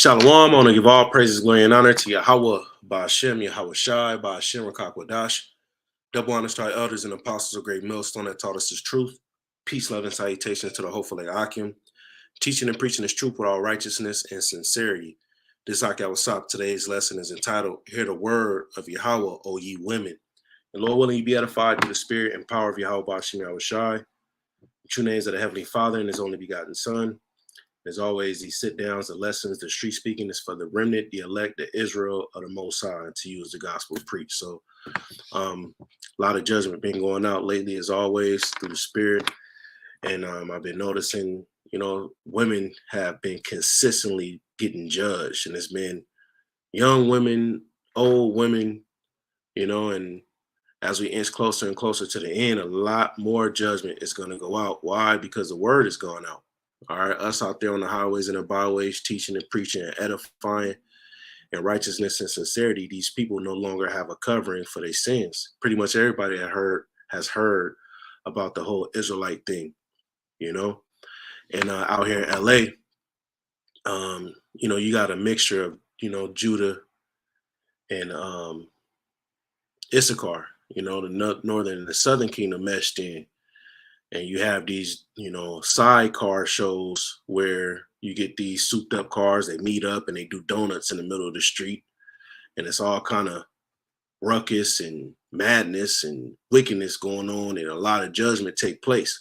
Shalom, I want to give all praises, glory, and honor to Yahweh, Ba'ashem, Yahweh Shai, Ba'ashem, Rakakwadash, double honors to our elders and apostles of great millstone that taught us his truth. Peace, love, and salutations to the hopeful Akim, teaching and preaching his truth with all righteousness and sincerity. This Akawasap, today's lesson is entitled, Hear the Word of Yahweh, O ye women. And Lord willing, you be edified through the spirit and power of Yahweh, Ba'ashem, Yahweh Shai, true names of the Heavenly Father and his only begotten Son. As always, these sit downs, the lessons, the street speaking is for the remnant, the elect, the Israel of the Most High, to use the gospel preach. So, a lot of judgment been going out lately, as always, through the spirit. And I've been noticing, women have been consistently getting judged, and it's been young women, old women, and as we inch closer and closer to the end, a lot more judgment is going to go out. Why? Because the word is going out. All right, us out there on the highways and the byways, teaching and preaching and edifying and righteousness and sincerity, these people no longer have a covering for their sins. Pretty much everybody has heard about the whole Israelite thing, And out here in LA, you got a mixture of, Judah and Issachar, the northern and the southern kingdom meshed in. And you have these, sidecar shows where you get these souped up cars, they meet up and they do donuts in the middle of the street. And it's all kind of ruckus and madness and wickedness going on. And a lot of judgment take place.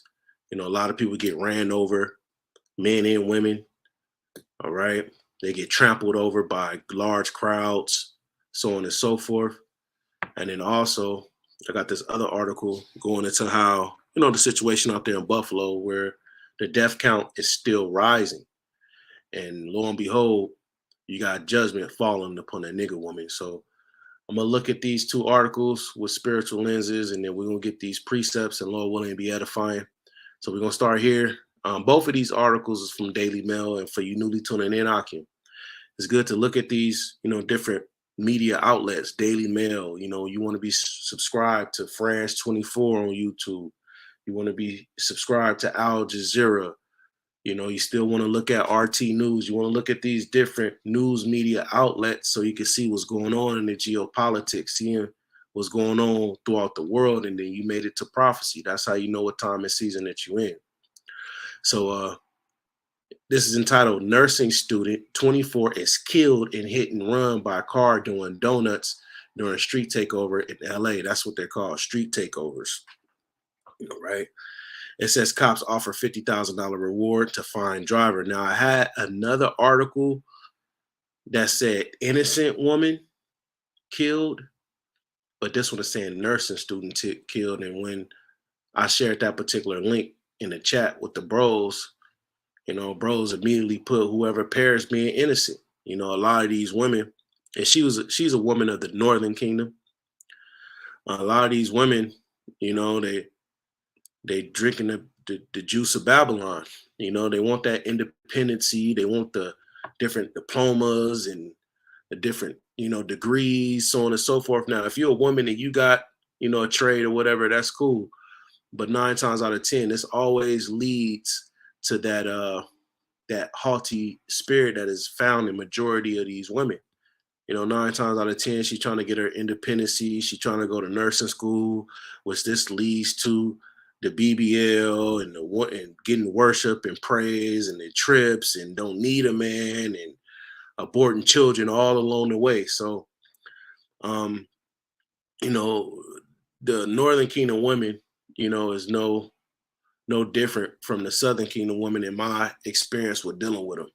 A lot of people get ran over, men and women. All right. They get trampled over by large crowds, so on and so forth. And then also, I got this other article going into how, the situation out there in Buffalo where the death count is still rising. And lo and behold, you got judgment falling upon a nigger woman. So I'm going to look at these two articles with spiritual lenses, and then we're going to get these precepts and Lord willing be edifying. So we're going to start here. Both of these articles is from Daily Mail, and for you newly tuning in, Akim, it's good to look at these, different media outlets. Daily Mail, you want to be subscribed to France 24 on YouTube. You want to be subscribed to Al Jazeera. You still want to look at RT News. You want to look at these different news media outlets so you can see what's going on in the geopolitics, seeing what's going on throughout the world, and then you made it to prophecy. That's how you know what time and season that you're in. So this is entitled Nursing Student 24 is Killed and Hit and Run by a Car Doing Donuts During a Street Takeover in LA. That's what they're called, street takeovers. Right? It says cops offer $50,000 reward to find driver. Now, I had another article that said innocent woman killed, but this one is saying nursing student killed. And when I shared that particular link in the chat with the bros, bros immediately put whoever pairs being innocent. A lot of these women, and she's a woman of the Northern Kingdom. A lot of these women, they drinking the juice of Babylon. They want that independency. They want the different diplomas and the different, degrees, so on and so forth. Now, if you're a woman and you got, a trade or whatever, that's cool. But 9 times out of 10, this always leads to that haughty spirit that is found in majority of these women. 9 times out of 10, she's trying to get her independency. She's trying to go to nursing school, which this leads to the BBL and getting worship and praise and the trips and don't need a man and aborting children all along the way. So, the Northern Kingdom women, is no different from the Southern Kingdom women in my experience with dealing with them.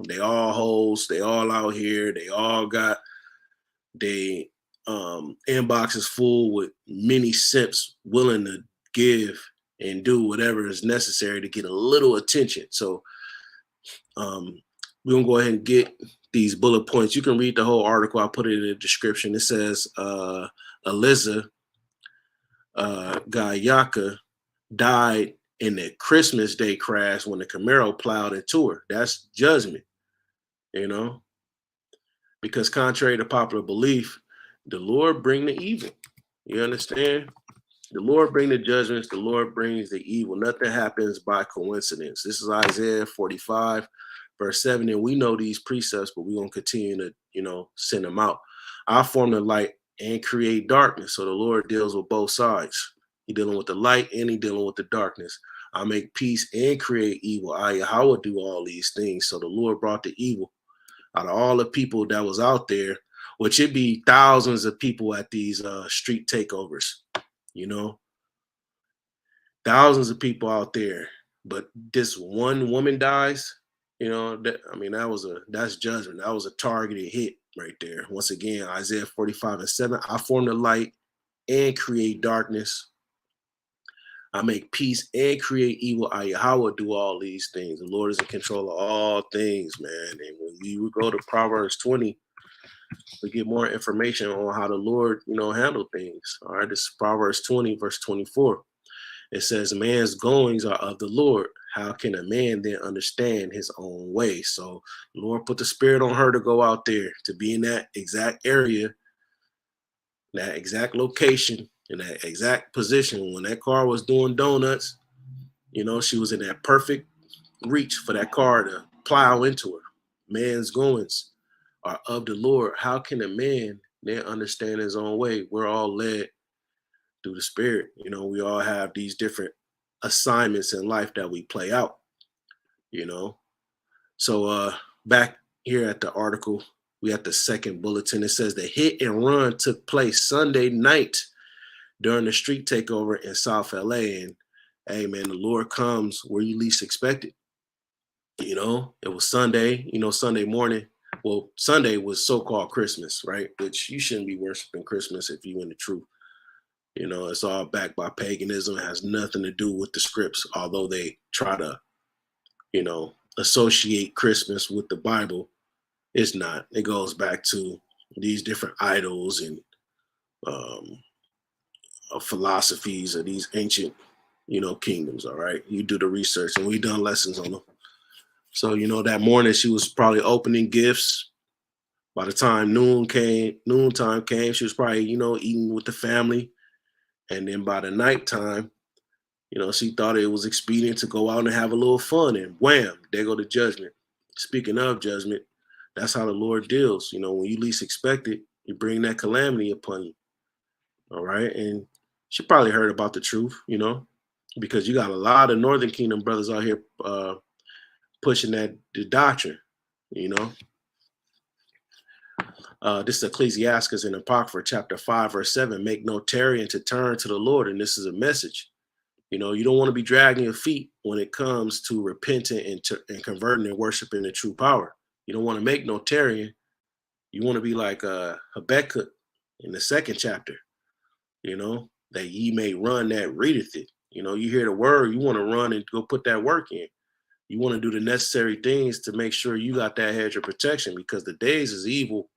They all hoes, they all out here, they all got they inboxes full with many simps willing to give and do whatever is necessary to get a little attention. So we're gonna go ahead and get these bullet points. You can read the whole article. I'll put it in the description. It says Eliza Gayaka died in the Christmas Day crash when the Camaro plowed into her. That's judgment, because contrary to popular belief, the Lord bring the evil. You understand? The Lord bring the judgments. The Lord brings the evil. Nothing happens by coincidence. This is Isaiah 45, Verse 7, and we know these precepts, but we're going to continue to, send them out. I form the light and create darkness. So the Lord deals with both sides. He dealing with the light and he dealing with the darkness. I make peace and create evil. I would do all these things. So the Lord brought the evil out of all the people that was out there, which it be thousands of people at these street takeovers, you know, thousands of people out there. But this one woman dies, that's judgment. That was a targeted hit right there. Once again, Isaiah 45:7, I form the light and create darkness. I make peace and create evil. I Yahweh do all these things. The Lord is in control of all things, man. And when we would go to Proverbs 20, we get more information on how the Lord, handle things. All right, this is Proverbs 20, verse 24. It says, man's goings are of the Lord. How can a man then understand his own way? So the Lord put the spirit on her to go out there, to be in that exact area, that exact location, in that exact position. When that car was doing donuts, she was in that perfect reach for that car to plow into her. Man's goings are of the Lord. How can a man then understand his own way? We're all led through the spirit. We all have these different assignments in life that we play out, you know. So back here at the article, we have the second bulletin. It says the hit and run took place Sunday night during the street takeover in South LA. And hey man, the Lord comes where you least expect it. It was Sunday, Sunday morning. Well, Sunday was so-called Christmas, right? Which you shouldn't be worshiping Christmas if you in the truth. It's all backed by paganism. It has nothing to do with the scripts, although they try to, associate Christmas with the Bible. It's not. It goes back to these different idols and um, philosophies of these ancient, kingdoms. All right. You do the research, and we done lessons on them. So, that morning she was probably opening gifts. By the time noontime came, she was probably, eating with the family. And then by the nighttime, she thought it was expedient to go out and have a little fun, and wham, there go the judgment. Speaking of judgment, that's how the Lord deals. When you least expect it, you bring that calamity upon you. All right. And she probably heard about the truth, because you got a lot of Northern Kingdom brothers out here pushing the doctrine, you know. This is Ecclesiastes in Apocrypha, chapter 5, verse 7. Make no tarrying to turn to the Lord. And this is a message. You don't want to be dragging your feet when it comes to repenting and converting and worshiping the true power. You don't want to make no tarrying. You want to be like Habakkuk in the second chapter, that ye may run that readeth it. You hear the word, you want to run and go put that work in. You want to do the necessary things to make sure you got that hedge of protection, because the days is evil,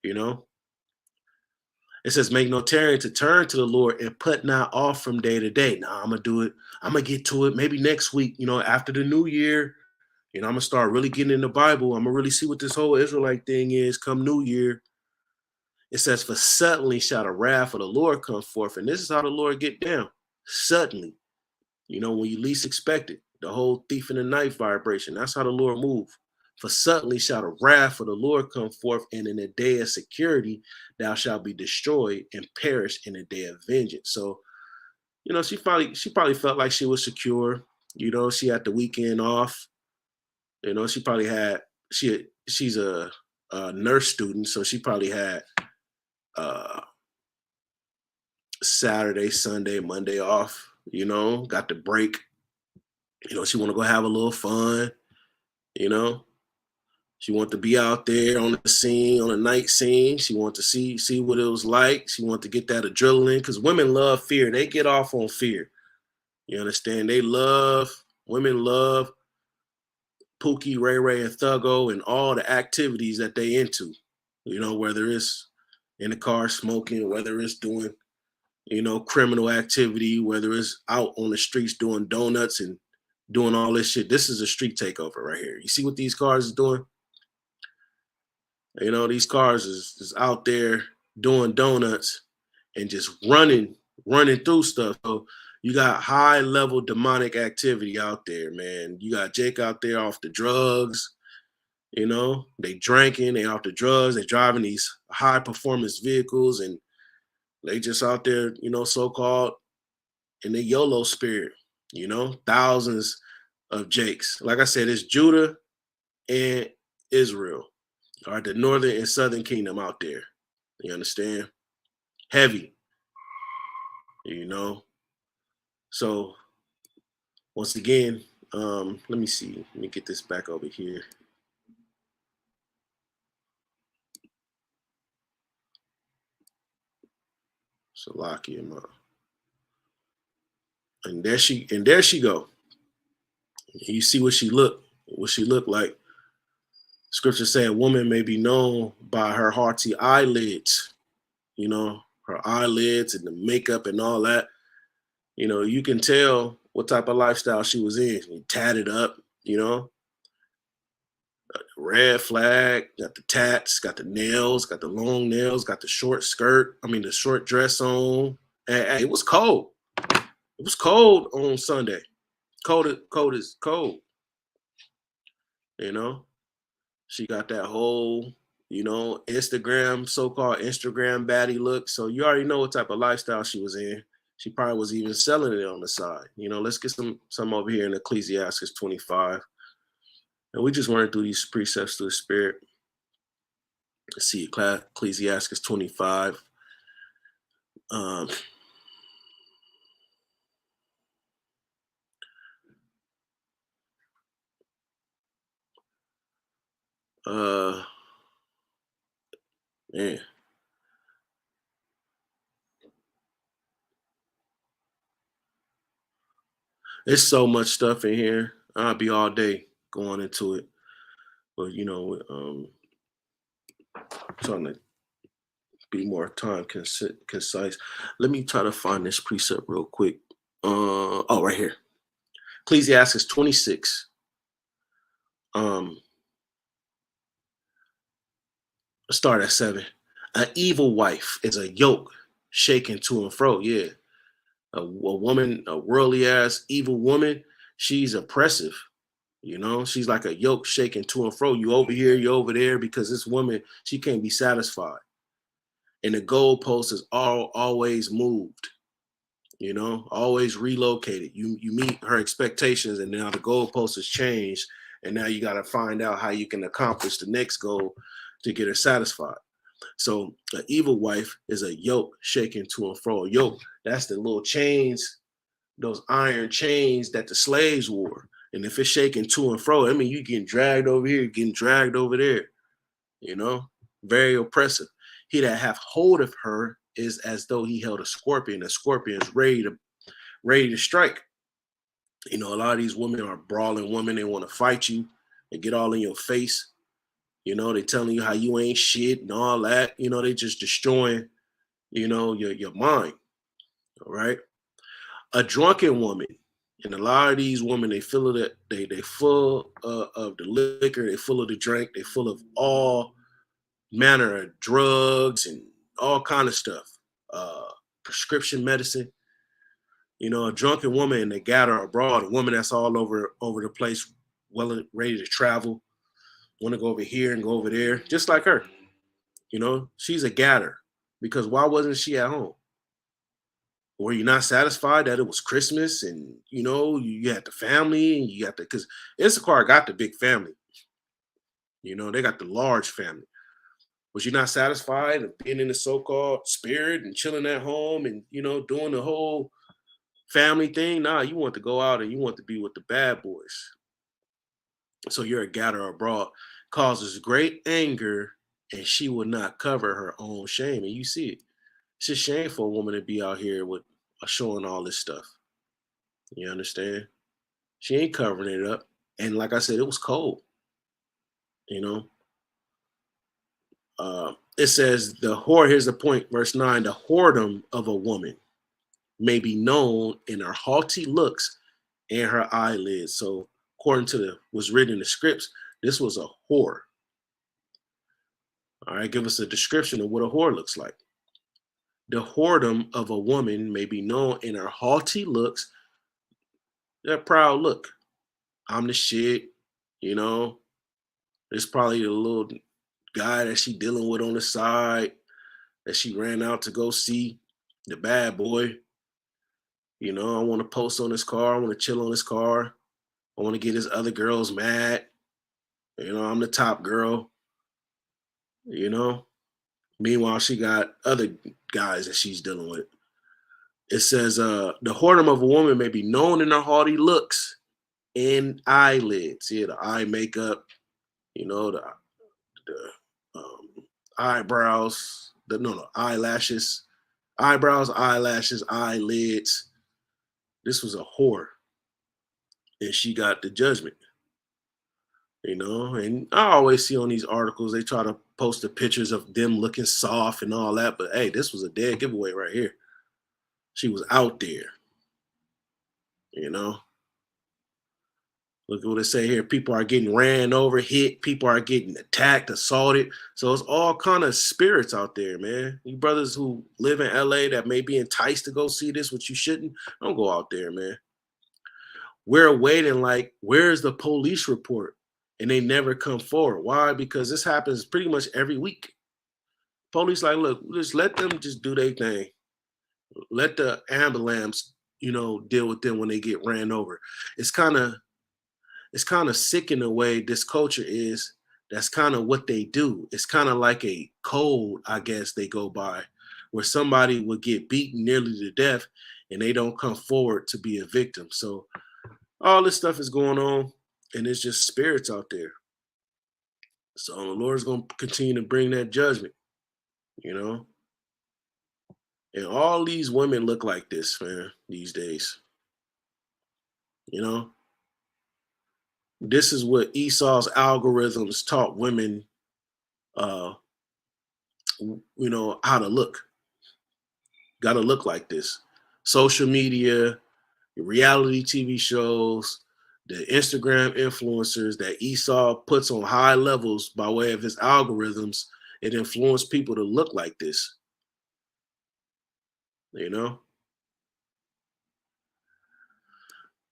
It says, make no tarrying to turn to the Lord and put not off from day to day. Now I'm going to do it. I'm going to get to it maybe next week, after the new year. I'm going to start really getting in the Bible. I'm going to really see what this whole Israelite thing is come New Year. It says, for suddenly shall the wrath of the Lord come forth. And this is how the Lord get down. Suddenly, when you least expect it. The whole thief in the night vibration. That's how the Lord move. For suddenly shall the wrath of the Lord come forth, and in a day of security thou shalt be destroyed and perish in a day of vengeance. So, she probably felt like she was secure. She had the weekend off. She probably had she's a nurse student, so she probably had Saturday, Sunday, Monday off. Got the break. She want to go have a little fun. She wanted to be out there on the scene, on the night scene. She wanted to see what it was like. She wanted to get that adrenaline, because women love fear. They get off on fear. You understand? Women love Pookie, Ray Ray, and Thuggo and all the activities that they into. Whether it's in the car smoking, whether it's doing, criminal activity, whether it's out on the streets doing donuts and doing all this shit. This is a street takeover right here. You see what these cars is doing? These cars is out there doing donuts and just running through stuff. So you got high level demonic activity out there, man. You got Jake out there off the drugs. They drinking, they off the drugs, they driving these high performance vehicles, and they just out there, so-called in the YOLO spirit, thousands of Jakes. Like I said, it's Judah and Israel, all right, the northern and southern kingdom out there. You understand? Heavy, you know. So once again, let me see. Let me get this back over here. Salakia, and there she go. You see what she looked like. Scripture say a woman may be known by her haughty eyelids, her eyelids and the makeup and all that. You can tell what type of lifestyle she was in. Tatted up, red flag, got the tats, got the nails, got the long nails, got the short skirt. I mean, the short dress on. And it was cold. It was cold on Sunday. Cold is cold. You know, she got that whole, Instagram, so-called Instagram baddie look. So you already know what type of lifestyle she was in. She probably was even selling it on the side. Let's get some over here in Ecclesiastes 25. And we just running through these precepts through the spirit. Let's see, Ecclesiastes 25. Um, uh, man, there's so much stuff in here. I'll be all day going into it. But trying to be more time concise. Let me try to find this precept real quick. Oh, right here. Ecclesiastes 26. Um, start at 7. An evil wife is a yoke shaken to and fro. Yeah. A woman, a worldly ass evil woman, she's oppressive. She's like a yoke shaken to and fro. You over here, you over there, because this woman, she can't be satisfied. And the goalpost is always moved, always relocated. You meet her expectations, and now the goalpost has changed, and now you got to find out how you can accomplish the next goal to get her satisfied. So an evil wife is a yoke shaken to and fro. A yoke, that's the little chains, those iron chains that the slaves wore. And if it's shaking to and fro, I mean, you getting dragged over here, getting dragged over there, very oppressive. He that hath hold of her is as though he held a scorpion. A scorpion is ready to strike. A lot of these women are brawling women. They want to fight you. They get all in your face. They telling you how you ain't shit and all that. They just destroying, your mind. All right. A drunken woman, and a lot of these women, they full of that. They full of the liquor. They full of the drink. They full of all manner of drugs and all kind of stuff. Prescription medicine. A drunken woman and they gather abroad. A woman that's all over the place, well ready to travel, want to go over here and go over there, just like her. She's a gatherer because why wasn't she at home? Were you not satisfied that it was Christmas and you had the family and you got the because Issachar got the big family. They got the large family. Was you not satisfied of being in the so-called spirit and chilling at home and doing the whole family thing? Nah, you want to go out and you want to be with the bad boys. So you're a gatherer abroad, causes great anger, and she will not cover her own shame. And you see it. It's a shame for a woman to be out here with showing all this stuff. You understand? She ain't covering it up. And like I said, it was cold. You know. It says the whore. Here's the point, verse 9: the whoredom of a woman may be known in her haughty looks and her eyelids. So, according to what's written in the scripts, this was a whore. All right, give us a description of what a whore looks like. The whoredom of a woman may be known in her haughty looks, that proud look. I'm the shit, you know. It's probably the little guy that she dealing with on the side that she ran out to go see, the bad boy. I want to post on his car. I want to chill on his car. I want to get his other girls mad. I'm the top girl. You know. Meanwhile, she got other guys that she's dealing with. It says, the whoredom of a woman may be known in her haughty looks and eyelids. Yeah, the eye makeup, the eyebrows, eyelashes, eyebrows, eyelashes, eyelids. This was a whore, and she got the judgment. And I always see on these articles they try to post the pictures of them looking soft and all that, but hey, this was a dead giveaway right here. She was out there, you know. Look at what they say here. People are getting ran over, hit. People are getting attacked, assaulted. So it's all kind of spirits out there, man. You brothers who live in LA that may be enticed to go see this, which you shouldn't, don't go out there, man. We're waiting like, where's the police report? And they never come forward. Why? Because this happens pretty much every week. Police like, look, just let them just do their thing. Let the ambulance, deal with them when they get ran over. It's kind of sick in a way this culture is. That's kind of what they do. It's kind of like a code, I guess they go by, where somebody would get beaten nearly to death and they don't come forward to be a victim. So all this stuff is going on and it's just spirits out there. So the Lord's going to continue to bring that judgment, you know. And all these women look like this, man, these days. You know, this is what Esau's algorithms taught women, uh, how to look. Got to look like this. Social media, reality TV shows, the Instagram influencers that Esau puts on high levels by way of his algorithms, it influenced people to look like this, you know?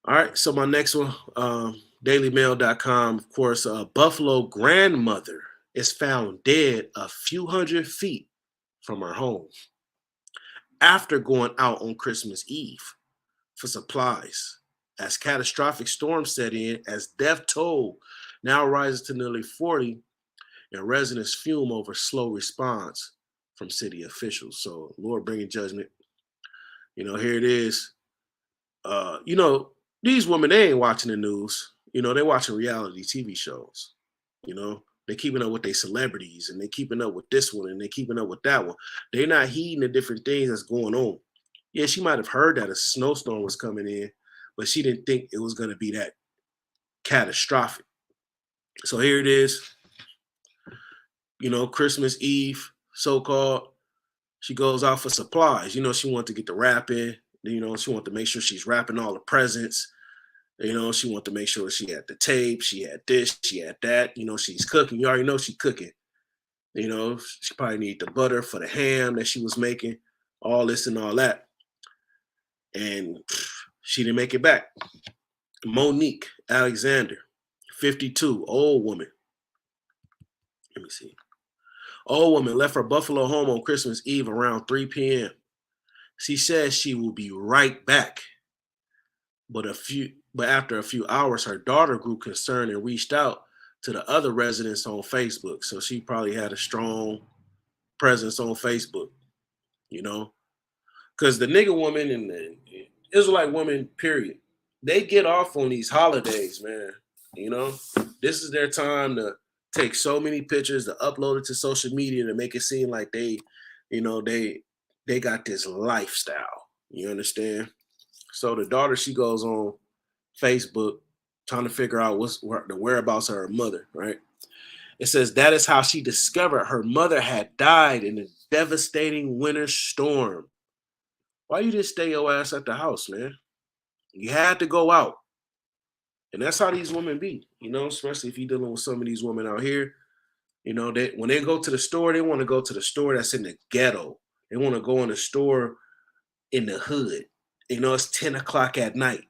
All right, so my next one, dailymail.com, of course, a Buffalo grandmother is found dead a few hundred feet from her home after going out on Christmas Eve for supplies as catastrophic storms set in, as death toll now rises to nearly 40 and residents fume over slow response from city officials. So Lord bringing judgment. Here it is. uh, you know, these women, they ain't watching the news. They're watching reality TV shows. They're keeping up with their celebrities and they're keeping up with this one and they're keeping up with that one. They're not heeding the different things that's going on. Yeah, she might have heard that a snowstorm was coming in, but she didn't think it was going to be that catastrophic. So here it is, Christmas Eve, so called. She goes out for supplies. She wanted to get the wrapping. She wanted to make sure she's wrapping all the presents. She wanted to make sure she had the tape, she had this, she had that. She's cooking. You already know she's cooking. She probably need the butter for the ham that she was making, all this and all that. And she didn't make it back. Monique Alexander, 52, old woman. Let me see. Old woman left her Buffalo home on Christmas Eve around 3 p.m. She says she will be right back. But after a few hours, her daughter grew concerned and reached out to the other residents on Facebook. So she probably had a strong presence on Facebook, you know, because the nigga woman and the Israelite women, period, they get off on these holidays, man. This is their time to take so many pictures, to upload it to social media to make it seem like you know, they they got this lifestyle. You understand? So the daughter, she goes on Facebook trying to figure out the whereabouts of her mother, right? It says that is how she discovered her mother had died in a devastating winter storm. Why you didn't stay your ass at the house, man? You had to go out. And that's how these women be, especially if you're dealing with some of these women out here. They when they go to the store, they want to go to the store that's in the ghetto. They want to go in the store in the hood. It's 10 o'clock at night.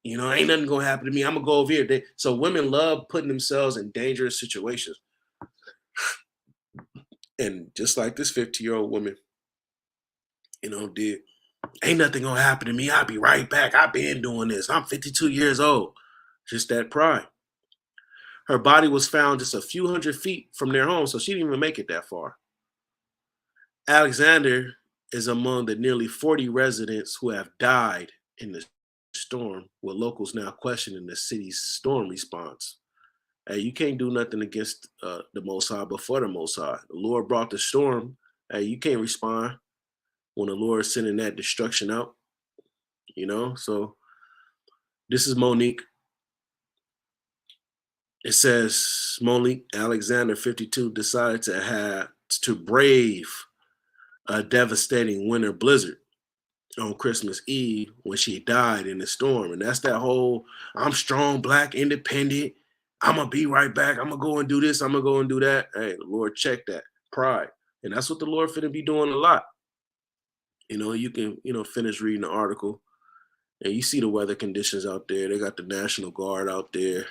Ain't nothing gonna happen to me. I'm gonna go over here. So women love putting themselves in dangerous situations. And just like this 50-year-old woman, did, ain't nothing gonna happen to me. I'll be right back. I've been doing this. I'm 52 years old. Just that pride. Her body was found just a few hundred feet from their home, so she didn't even make it that far. Alexander is among the nearly 40 residents who have died in the storm, with locals now questioning the city's storm response. Hey, you can't do nothing against the Most High, but for the Most High. The Lord brought the storm. Hey, you can't respond when the Lord is sending that destruction out. So this is Monique. It says Monique Alexander, 52, decided to brave a devastating winter blizzard on Christmas Eve when she died in the storm. And that's that whole I'm strong, black, independent. I'm gonna be right back. I'm gonna go and do this. I'm gonna go and do that. Hey, the Lord check that pride. And that's what the Lord finna be doing a lot. You can, finish reading the article and you see the weather conditions out there. They got the National Guard out there.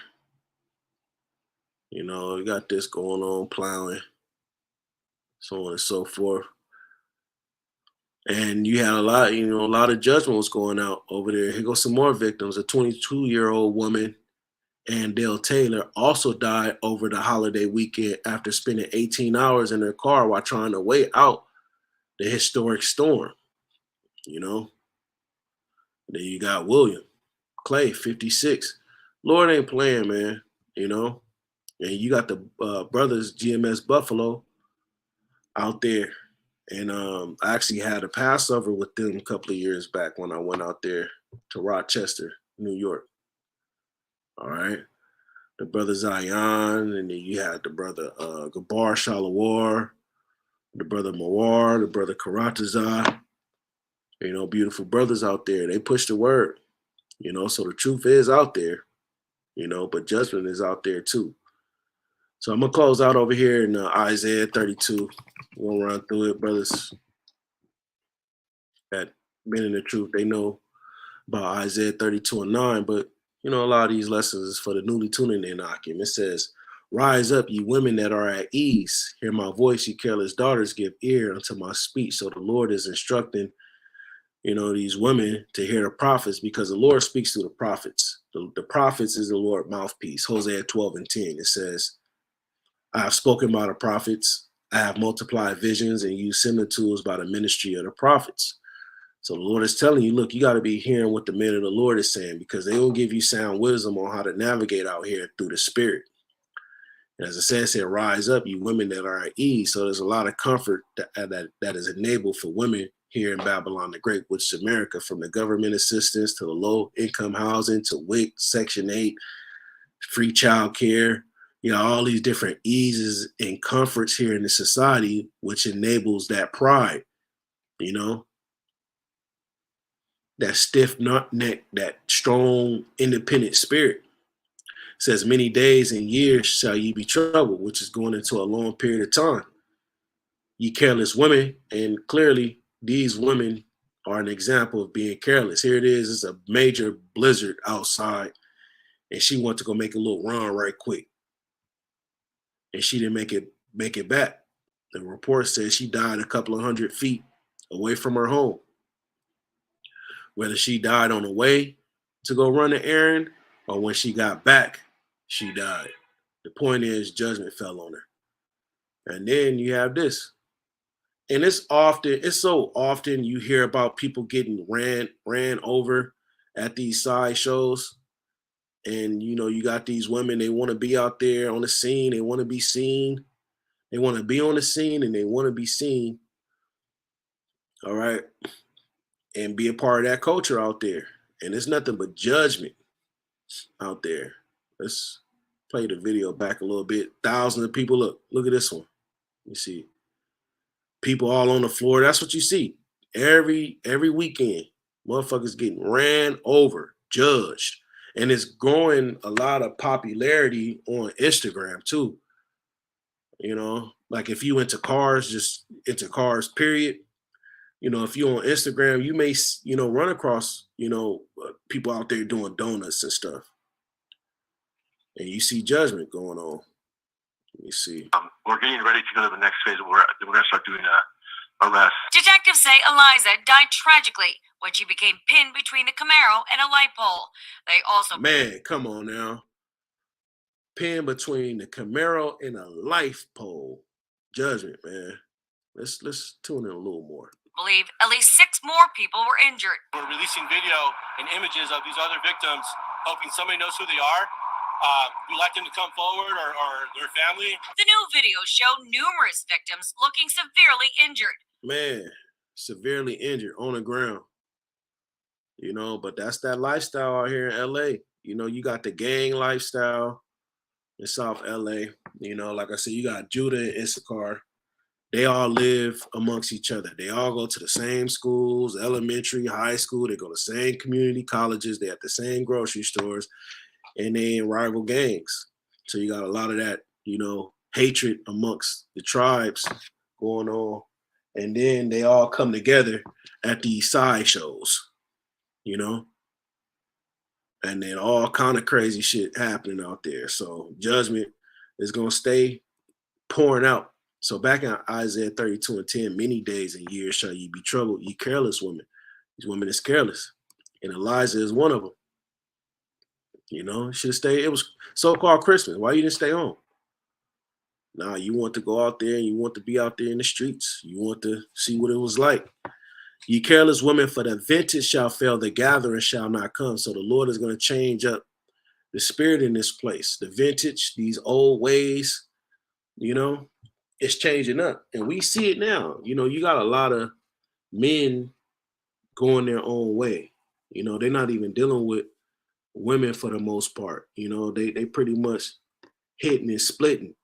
They got this going on, plowing, so on and so forth. And you had a lot of judgment was going out over there. Here goes some more victims. A 22-year-old woman, and Dale Taylor, also died over the holiday weekend after spending 18 hours in her car while trying to wait out the historic storm. Then you got William Clay, 56. Lord ain't playing, man. And you got the brothers GMS Buffalo out there. And I actually had a Passover with them a couple of years back when I went out there to Rochester, New York. All right. The brother Zion, and then you had the brother Gabar Shalawar, the brother Mawar, the brother Karatazar. Beautiful brothers out there. They push the word, so the truth is out there, but judgment is out there too. So I'm going to close out over here in Isaiah 32. We'll run through it, brothers that been in the truth. They know about Isaiah 32 and 9, but a lot of these lessons is for the newly tuning in Akim. It says, rise up, ye women that are at ease. Hear my voice, ye careless daughters, give ear unto my speech. So the Lord is instructing, these women to hear the prophets because the Lord speaks through the prophets. The prophets is the Lord mouthpiece. Hosea 12 and 10, it says, I have spoken by the prophets. I have multiplied visions and used similitudes by the ministry of the prophets. So the Lord is telling you, look, you got to be hearing what the men of the Lord is saying because they will give you sound wisdom on how to navigate out here through the spirit. And as I said, rise up, you women that are at ease. So there's a lot of comfort that is enabled for women here in Babylon the Great, which is America, from the government assistance to the low income housing to WIC, Section 8, free child care, all these different eases and comforts here in the society, which enables that pride, that stiff neck, that strong, independent spirit. It says, many days and years shall ye be troubled, which is going into a long period of time. Ye careless women, and clearly these women are an example of being careless. Here it is, it's a major blizzard outside, and she went to go make a little run right quick. And she didn't make it back. The report says she died a couple of 100 feet away from her home. Whether she died on the way to go run an errand or when she got back, she died. The point is, judgment fell on her. And then you have this. And it's so often you hear about people getting ran over at these side shows. And you got these women, they want to be out there on the scene, they want to be seen. They want to be on the scene and they want to be seen. All right. And be a part of that culture out there. And it's nothing but judgment out there. Let's play the video back a little bit. Thousands of people. Look at this one. You see people all on the floor. That's what you see every weekend. Motherfuckers getting ran over, judged. And it's growing a lot of popularity on Instagram too. Like if you into cars, just into cars, period. You know, if you're on Instagram, you may, run across, people out there doing donuts and stuff, and you see judgment going on. Let me see. We're getting ready to go to the next phase. We're going to start doing arrests. Detectives say Eliza died tragically when she became pinned between the Camaro and a light pole. They also... Man, come on now. Pinned between the Camaro and a light pole. Judgment, man. Let's tune in a little more. Believe at least 6 more people were injured. We're releasing video and images of these other victims, hoping somebody knows who they are. We'd like them to come forward or their family. The new videos show numerous victims looking severely injured. Man, severely injured on the ground. But that's that lifestyle out here in LA. You got the gang lifestyle in South LA. Like I said, you got Judah and Issachar. They all live amongst each other. They all go to the same schools, elementary, high school. They go to the same community colleges. They at the same grocery stores, and they in rival gangs. So you got a lot of that, hatred amongst the tribes going on. And then they all come together at these side shows, and then all kind of crazy shit happening out there. So judgment is going to stay pouring out. So back in Isaiah 32:10, many days and years shall ye be troubled, ye careless women. These women is careless. And Eliza is one of them. Should have stayed. It was so-called Christmas. Why you didn't stay home? Nah, you want to go out there and you want to be out there in the streets. You want to see what it was like. Ye careless women, for the vintage shall fail, the gathering shall not come. So the Lord is going to change up the spirit in this place. The vintage, these old ways, it's changing up. And we see it now. You got a lot of men going their own way. They're not even dealing with women for the most part. They pretty much hitting and splitting,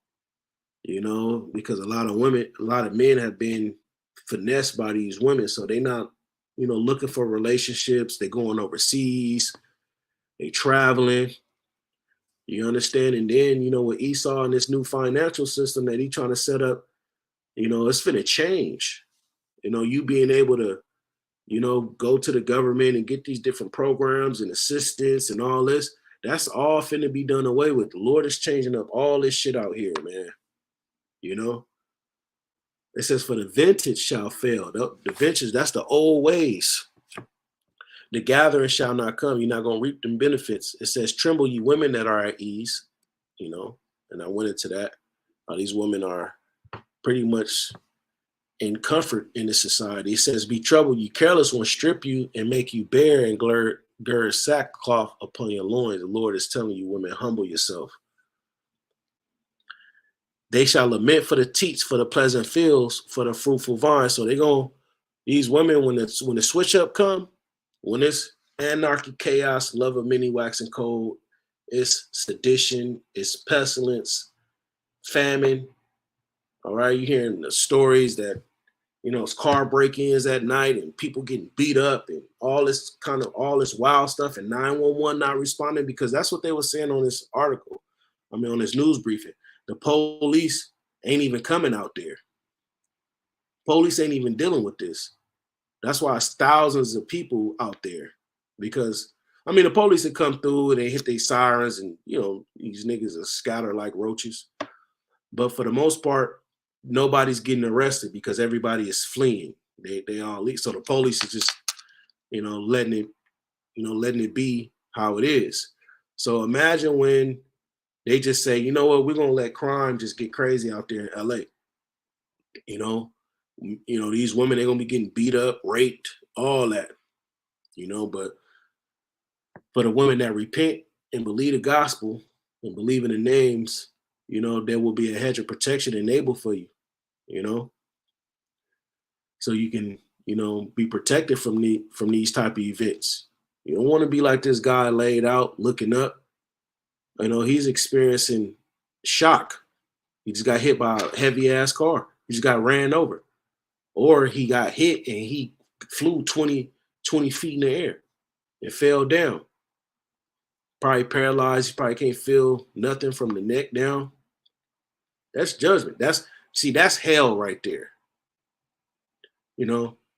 because a lot of men have been finessed by these women. So they're not, looking for relationships. They're going overseas. They traveling. You understand? And then, with Esau and this new financial system that he's trying to set up, it's finna change. You being able to, go to the government and get these different programs and assistance and all this, that's all finna be done away with. The Lord is changing up all this shit out here, man. It says, for the vintage shall fail. The vintage, that's the old ways. The gathering shall not come. You're not going to reap them benefits. It says, tremble, ye women that are at ease. And I went into that. These women are pretty much in comfort in the society. It says, be troubled, ye careless ones, strip you and make you bare and gird sackcloth upon your loins. The Lord is telling you, women, humble yourself. They shall lament for the teats, for the pleasant fields, for the fruitful vine. So these women, when the switch up come, when it's anarchy, chaos, love of many waxing cold, it's sedition, it's pestilence, famine. All right, you're hearing the stories that, it's car break-ins at night and people getting beat up and all this wild stuff, and 911 not responding, because that's what they were saying on this article. On this news briefing. The police ain't even coming out there. Police ain't even dealing with this. That's why it's thousands of people out there, because the police would come through and they hit their sirens and, these niggas are scattered like roaches. But for the most part, nobody's getting arrested because everybody is fleeing. They all leave. So the police is just, letting it be how it is. So imagine when they just say, you know what, we're gonna let crime just get crazy out there in LA. These women, they're gonna be getting beat up, raped, all that. But for the women that repent and believe the gospel and believe in the names, there will be a hedge of protection enabled for you, so you can, be protected from these type of events. You don't want to be like this guy laid out looking up. He's experiencing shock. He just got hit by a heavy ass car. He just got ran over. Or he got hit and he flew 20 feet in the air and fell down. Probably paralyzed. He probably can't feel nothing from the neck down. That's judgment. That's hell right there.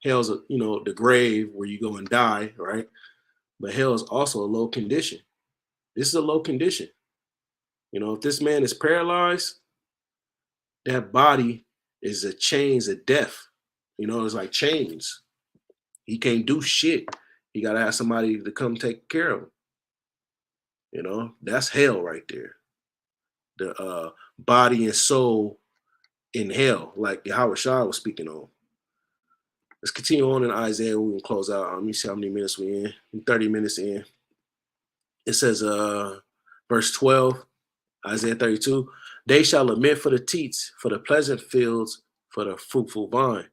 hell's a, the grave where you go and die, right? But hell is also a low condition. This is a low condition. If this man is paralyzed, that body is a chains of death. It's like chains. He can't do shit. He got to have somebody to come take care of him. That's hell right there. The body and soul in hell, like Howard Shaw was speaking on. Let's continue on in Isaiah. We can close out. Let me see how many minutes we in. 30 minutes in. It says, verse 12, Isaiah 32, they shall lament for the teats, for the pleasant fields, for the fruitful vine.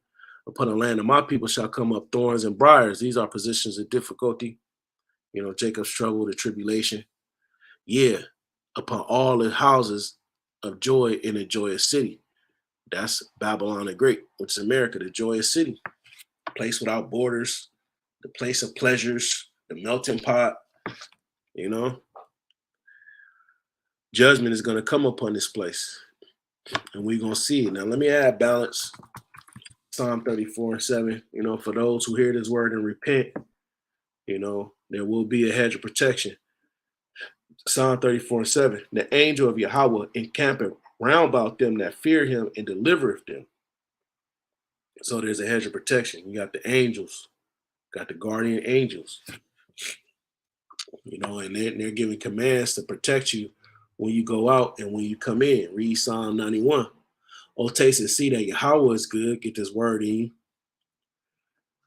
Upon the land of my people shall come up thorns and briars. These are positions of difficulty. Jacob's trouble, the tribulation. Yeah, upon all the houses of joy in a joyous city. That's Babylon the Great, which is America, the joyous city. Place without borders, the place of pleasures, the melting pot. Judgment is going to come upon this place, and we're going to see it. Now, let me add balance. Psalm 34:7, for those who hear this word and repent, there will be a hedge of protection. Psalm 34:7, the angel of Yahweh encampeth round about them that fear him and delivereth them. So there's a hedge of protection. You got the angels, got the guardian angels, and they're giving commands to protect you when you go out and when you come in. Read Psalm 91. Oh, taste and see that Yahweh is good. Get this word in you.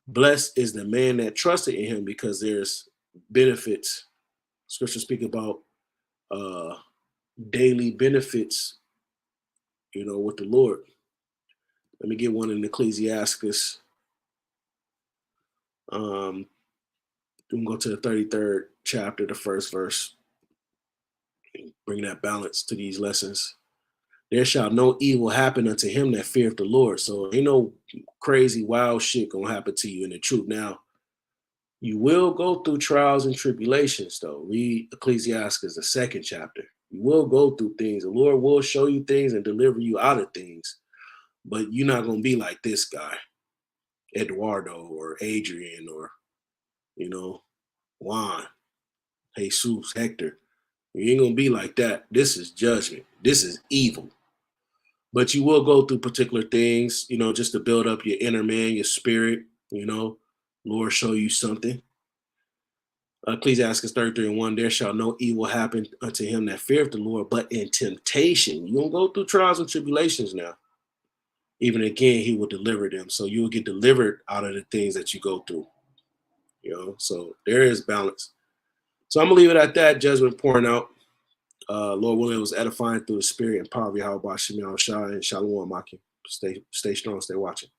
Blessed is the man that trusted in him, because there's benefits. Scripture speak about daily benefits, with the Lord. Let me get one in Ecclesiastes. We can go to the 33rd chapter, the first verse. Bring that balance to these lessons. There shall no evil happen unto him that feareth the Lord. So ain't no crazy, wild shit gonna happen to you in the truth. Now, you will go through trials and tribulations, though. Read Ecclesiastes, the 2nd chapter. You will go through things. The Lord will show you things and deliver you out of things. But you're not going to be like this guy, Eduardo or Adrian or, Juan, Jesus, Hector. You ain't going to be like that. This is judgment. This is evil. But you will go through particular things, just to build up your inner man, your spirit, Lord show you something. Ecclesiastes 33:1, there shall no evil happen unto him that feareth the Lord, but in temptation. You're going to go through trials and tribulations now. Even again, he will deliver them. So you will get delivered out of the things that you go through. So there is balance. So I'm going to leave it at that. Judgment pouring out. Lord willing, it was edifying through the spirit and power of Yahweh Shai and Shalom Maki. Stay strong, stay watching.